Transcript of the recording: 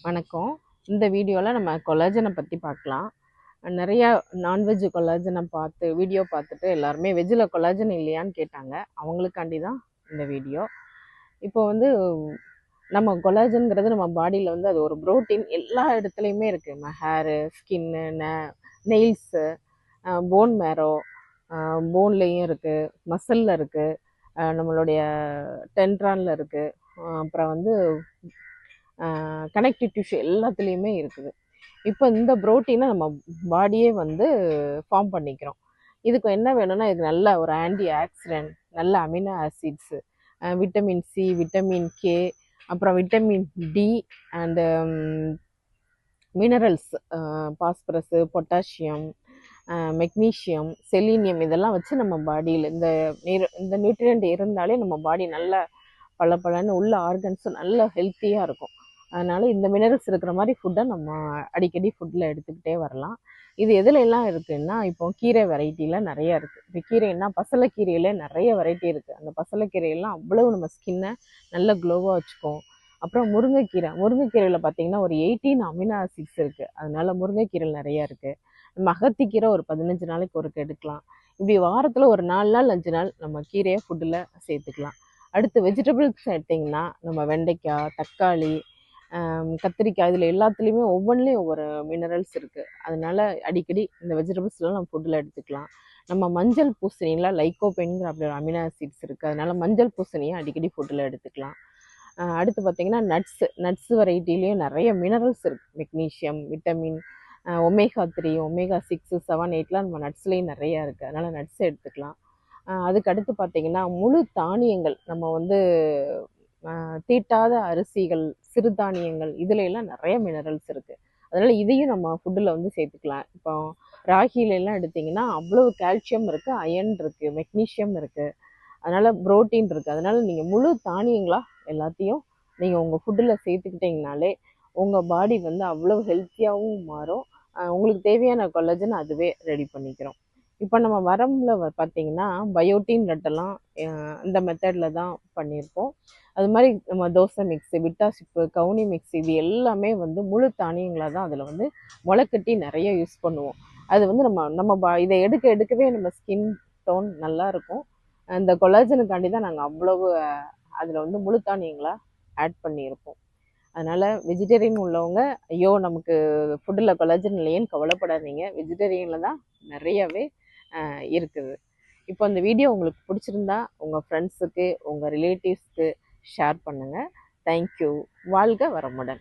வணக்கம். இந்த வீடியோவில் நம்ம கொலாஜனை பற்றி பார்க்கலாம். நிறையா நான்வெஜ் கொலாஜனை வீடியோ பார்த்துட்டு எல்லாருமே வெஜ்ஜில் கொலாஜன் இல்லையான்னு கேட்டாங்க. அவங்களுக்காண்டி தான் இந்த வீடியோ. இப்போ வந்து நம்ம கொலாஜன்கிறது நம்ம பாடியில் வந்து அது ஒரு ப்ரோட்டீன் எல்லா இடத்துலையுமே இருக்குது. நம்ம hair, skin, nails, bone marrow, போன்லேயும் இருக்குது, மசிலில் இருக்குது, நம்மளுடைய டென்ட்ரானில் இருக்குது, அப்புறம் வந்து கனெக்டிவ் டிஷ்யூ எல்லாத்துலேயுமே இருக்குது. இப்போ இந்த ப்ரோட்டீனை நம்ம பாடியே வந்து ஃபார்ம் பண்ணிக்கிறோம். இதுக்கு என்ன வேணும்னா இது நல்ல ஒரு ஆன்டி ஆக்சிடென்ட், நல்ல amino acids, vitamin C, vitamin K, அப்புறம் vitamin D and minerals, phosphorus, potassium, magnesium, selenium இதெல்லாம் வச்சு நம்ம பாடியில் இந்த நியூட்ரியன்ட் இருந்தாலே நம்ம பாடி நல்லா பளபளன்னு உள்ள ஆர்கன்ஸும் நல்ல ஹெல்த்தியாக இருக்கும். அதனால் இந்த மினரல்ஸ் இருக்கிற மாதிரி ஃபுட்டை நம்ம அடிக்கடி ஃபுட்டில் எடுத்துக்கிட்டே வரலாம். இது எதுல எல்லாம் இருக்குன்னா, இப்போ கீரை வெரைட்டியில் நிறைய இருக்குது. இப்போ கீரைன்னா பசலைக்கீரையில் நிறைய வெரைட்டி இருக்குது. அந்த பசலைக்கீரையெல்லாம் அவ்வளவு நம்ம ஸ்கின்னை நல்ல க்ளோவாக வச்சுக்கும். அப்புறம் முருங்கைக்கீரையில் பார்த்தீங்கன்னா ஒரு 18 அமினோ ஆசிட்ஸ் இருக்குது. அதனால முருங்கைக்கீரையில் நிறையா இருக்குது. நம்ம அகத்திக்கீரை ஒரு 15 நாளைக்கு ஒருக்க எடுக்கலாம். இப்படி வாரத்தில் ஒரு 4 நாள் 5 நாள் நம்ம கீரையை ஃபுட்டில் சேர்த்துக்கலாம். அடுத்து வெஜிடபிள்ஸ் எடுத்திங்கன்னா நம்ம வெண்டைக்காய், தக்காளி, கத்திரிக்காய் இதில் எல்லாத்துலேயுமே ஒவ்வொன்றிலையும் ஒவ்வொரு மினரல்ஸ் இருக்குது. அதனால அடிக்கடி இந்த வெஜிடபிள்ஸ்லாம் நம்ம ஃபுட்டில் எடுத்துக்கலாம். நம்ம மஞ்சள் பூசணியில் லைக்கோபென்ங்கிற அப்படி ஒரு அமினோ ஆசிட்ஸ் இருக்குது. அதனால மஞ்சள் பூசணியை அடிக்கடி ஃபுட்டில் எடுத்துக்கலாம். அடுத்து பார்த்திங்கன்னா நட்ஸ் வெரைட்டிலையும் நிறைய மினரல்ஸ் இருக்குது. மெக்னீஷியம், விட்டமின், ஒமேகா 3, ஒமேகா 6, 7, 8லாம் நம்ம நட்ஸ்லேயும் நிறையா இருக்குது. அதனால் நட்ஸ் எடுத்துக்கலாம். அதுக்கு அடுத்து பார்த்திங்கன்னா முழு தானியங்கள், நம்ம வந்து தீட்டாத அரிசிகள், சிறுதானியங்கள் இதில் எல்லாம் நிறைய மினரல்ஸ் இருக்குது. அதனால் இதையும் நம்ம ஃபுட்டில் வந்து சேர்த்துக்கலாம். இப்போ ராகிலெல்லாம் எடுத்திங்கன்னா அவ்வளோ கால்சியம் இருக்குது, அயன் இருக்குது, மெக்னீஷியம் இருக்குது, அதனால் ப்ரோட்டீன் இருக்குது. அதனால் நீங்கள் முழு தானியங்களாக எல்லாத்தையும் நீங்கள் உங்கள் ஃபுட்டில் சேர்த்துக்கிட்டிங்கனாலே உங்கள் பாடி வந்து அவ்வளோ ஹெல்த்தியாகவும் மாறும். உங்களுக்கு தேவையான கொலாஜன் அதுவே ரெடி பண்ணிக்கிறோம். இப்போ நம்ம வரம்பில் பார்த்திங்கன்னா பயோட்டின் நட்டெல்லாம் இந்த மெத்தடில் தான் பண்ணியிருக்கோம். அது மாதிரி நம்ம தோசை மிக்ஸு, விட்டா சிப்பு, கவுனி மிக்ஸு இது எல்லாமே வந்து முழு தானியங்களாக தான் அதில் வந்து முளைக்கட்டி நிறைய யூஸ் பண்ணுவோம். அது வந்து இதை எடுக்கவே நம்ம ஸ்கின் டோன் நல்லாயிருக்கும். இந்த கொலாஜனுக்காண்டி தான் நாங்கள் அவ்வளவு அதில் வந்து முழு தானியங்களாக ஆட் பண்ணியிருப்போம். அதனால் வெஜிடேரியன் உள்ளவங்க ஐயோ நமக்கு ஃபுட்டில் கொலாஜன் இல்லையேன்னு கவலைப்படாதீங்க. வெஜிடேரியனில் தான் நிறையவே இருக்குது. இப்போ இந்த வீடியோ உங்களுக்கு பிடிச்சிருந்தா உங்கள் ஃப்ரெண்ட்ஸுக்கு, உங்கள் ரிலேட்டிவ்ஸ்க்கு ஷேர் பண்ணுங்கள். தேங்க்யூ. வாழ்க வளமுடன்.